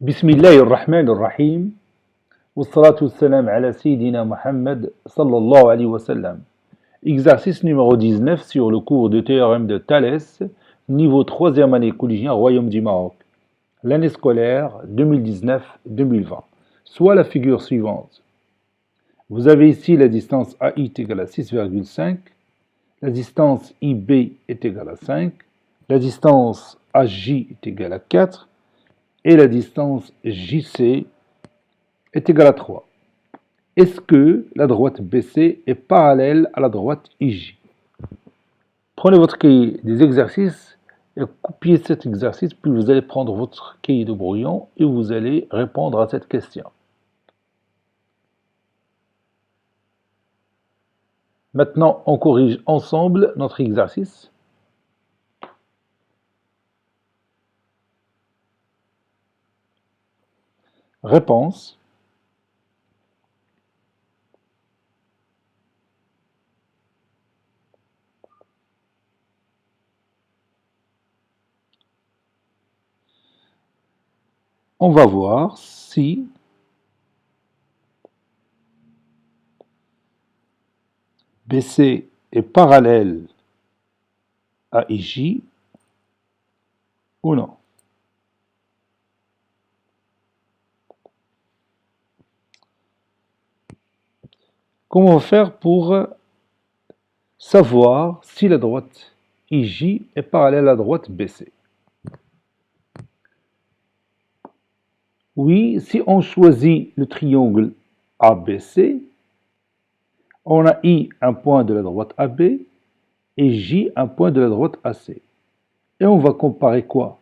بسم الله الرحمن الرحيم والصلاة والسلام على سيدنا Mohammed sallallahu alayhi wa sallam. Exercice numéro 19 sur le cours de théorème de Thalès, niveau 3e année collégien Royaume du Maroc, l'année scolaire 2019-2020. Soit la figure suivante. Vous avez ici la distance AI est égale à 6,5, la distance IB est égale à 5, la distance AJ est égale à 4, et la distance JC est égale à 3. Est-ce que la droite BC est parallèle à la droite IJ? Prenez votre cahier des exercices et copiez cet exercice, puis vous allez prendre votre cahier de brouillon et vous allez répondre à cette question. Maintenant, on corrige ensemble notre exercice. Réponse. On va voir si BC est parallèle à IJ ou non. Comment faire pour savoir si la droite IJ est parallèle à la droite BC? Oui, si on choisit le triangle ABC, on a I un point de la droite AB et J un point de la droite AC. Et on va comparer quoi?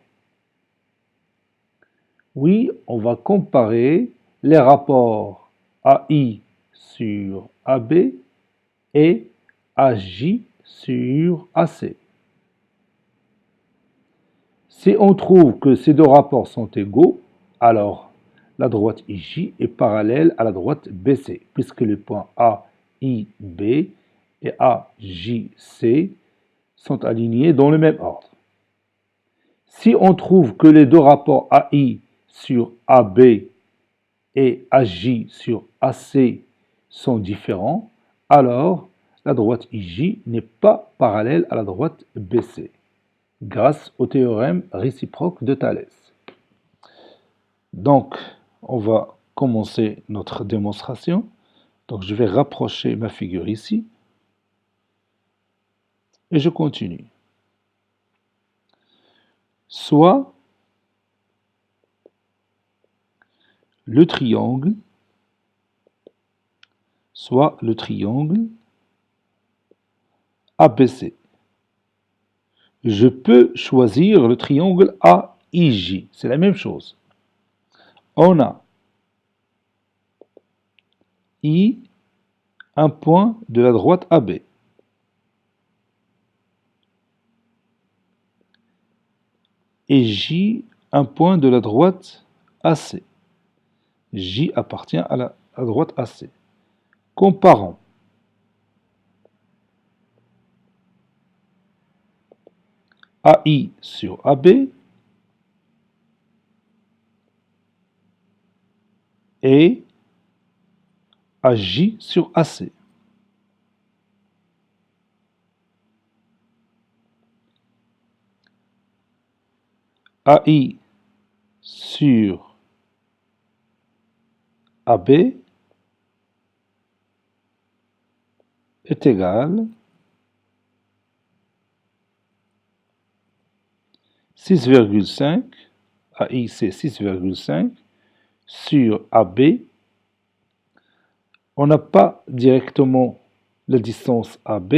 Oui, on va comparer les rapports AI sur AB et AJ sur AC. Si on trouve que ces deux rapports sont égaux, alors la droite IJ est parallèle à la droite BC, puisque les points AIB et AJC sont alignés dans le même ordre. Si on trouve que les deux rapports AI sur AB et AJ sur AC sont différents, alors la droite IJ n'est pas parallèle à la droite BC, grâce au théorème réciproque de Thalès. Donc, on va commencer notre démonstration. Donc, je vais rapprocher ma figure ici. Et je continue. Soit le triangle ABC. Je peux choisir le triangle AIJ. C'est la même chose. On a I, un point de la droite AB. Et J, un point de la droite AC. J appartient à la droite AC. Comparons. AI sur AB et AJ sur AC. AI sur AB est égal 6,5, AI c'est 6,5 sur AB. On n'a pas directement la distance AB,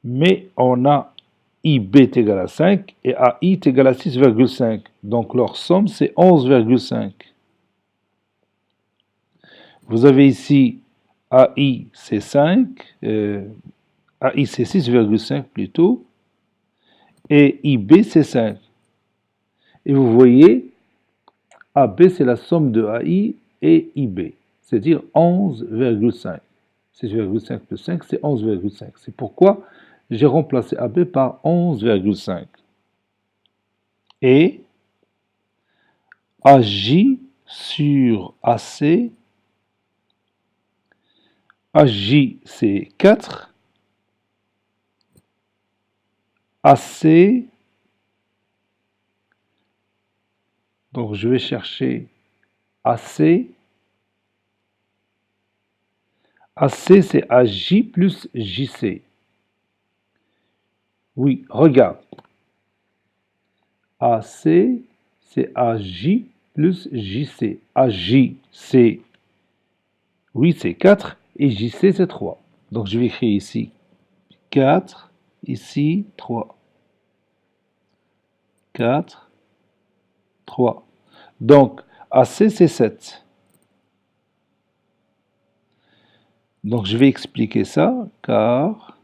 mais on a IB est égal à 5 et AI est égal à 6,5. Donc leur somme c'est 11,5. Vous avez ici AI c'est 5, AI c'est 6,5 plutôt, et IB c'est 5. Et vous voyez, AB c'est la somme de AI et IB, c'est-à-dire 11,5. 6,5 plus 5 c'est 11,5. C'est pourquoi j'ai remplacé AB par 11,5. Et AJ sur AC. AJ, c'est 4. AC, donc je vais chercher AC. AC, c'est AJ plus JC. Oui, regarde. AC, c'est AJ plus JC. AJ, c'est, oui, c'est 4 et JC, c'est 3. Donc je vais écrire ici 4, ici 3. 4, 3. Donc AC, c'est 7. Donc je vais expliquer ça, car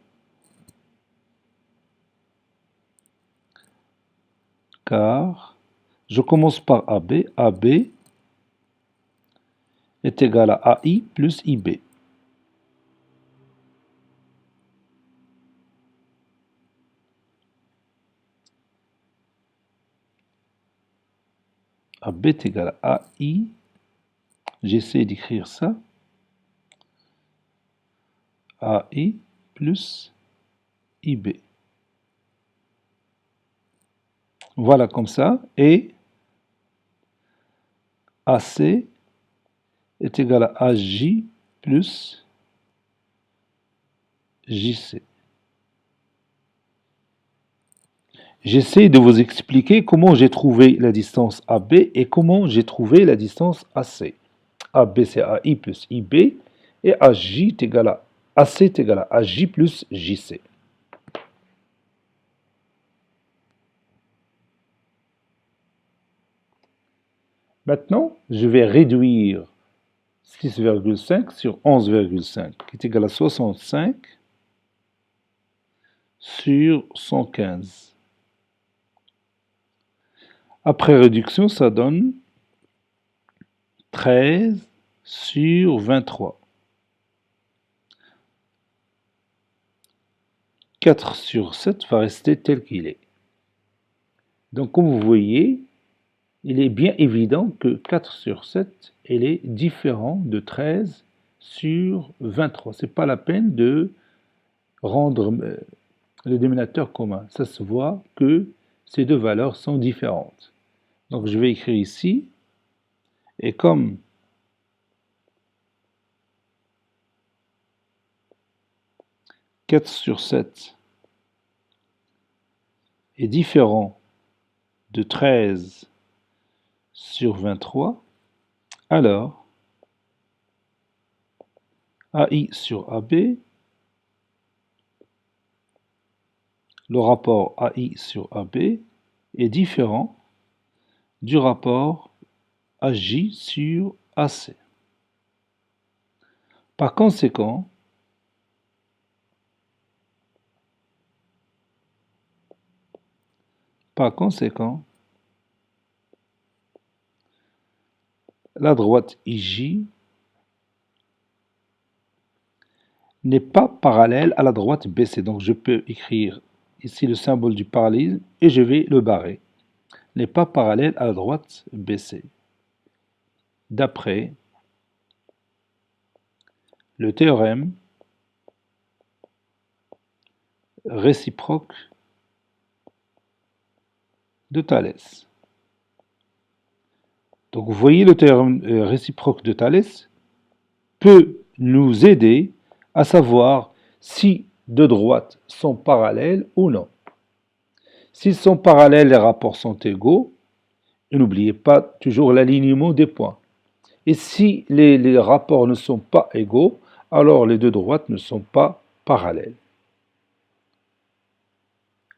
je commence par AB. AB est égal à AI plus IB. AB est égal à AI. J'essaie d'écrire ça. AI plus IB. Voilà comme ça. Et AC est égal à AJ plus JC. J'essaie de vous expliquer comment j'ai trouvé la distance AB et comment j'ai trouvé la distance AC. AB c'est AI plus IB et AJ est égal à AC est égal à AJ plus JC. Maintenant, je vais réduire 6,5 sur 11,5 qui est égal à 65 sur 115. Après réduction, ça donne 13 sur 23. 4 sur 7 va rester tel qu'il est. Donc comme vous voyez, il est bien évident que 4 sur 7 elle est différent de 13 sur 23. Ce n'est pas la peine de rendre le dénominateur commun. Ça se voit que ces deux valeurs sont différentes. Donc je vais écrire ici, et comme « 4 sur 7 est différent de 13 sur 23, alors AI sur AB, le rapport AI sur AB est différent du rapport AJ sur AC. Par conséquent, la droite IJ n'est pas parallèle à la droite BC. Donc je peux écrire ici le symbole du parallélisme et je vais le barrer. N'est pas parallèle à la droite BC. D'après le théorème réciproque de Thalès. Donc vous voyez, le théorème réciproque de Thalès peut nous aider à savoir si deux droites sont parallèles ou non. S'ils sont parallèles, les rapports sont égaux. Et n'oubliez pas toujours l'alignement des points. Et si les rapports ne sont pas égaux, alors les deux droites ne sont pas parallèles.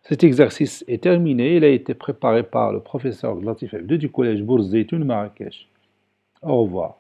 Cet exercice est terminé. Il a été préparé par le professeur Latif Abdou du collège Bourz Zeytoun Marrakech. Au revoir.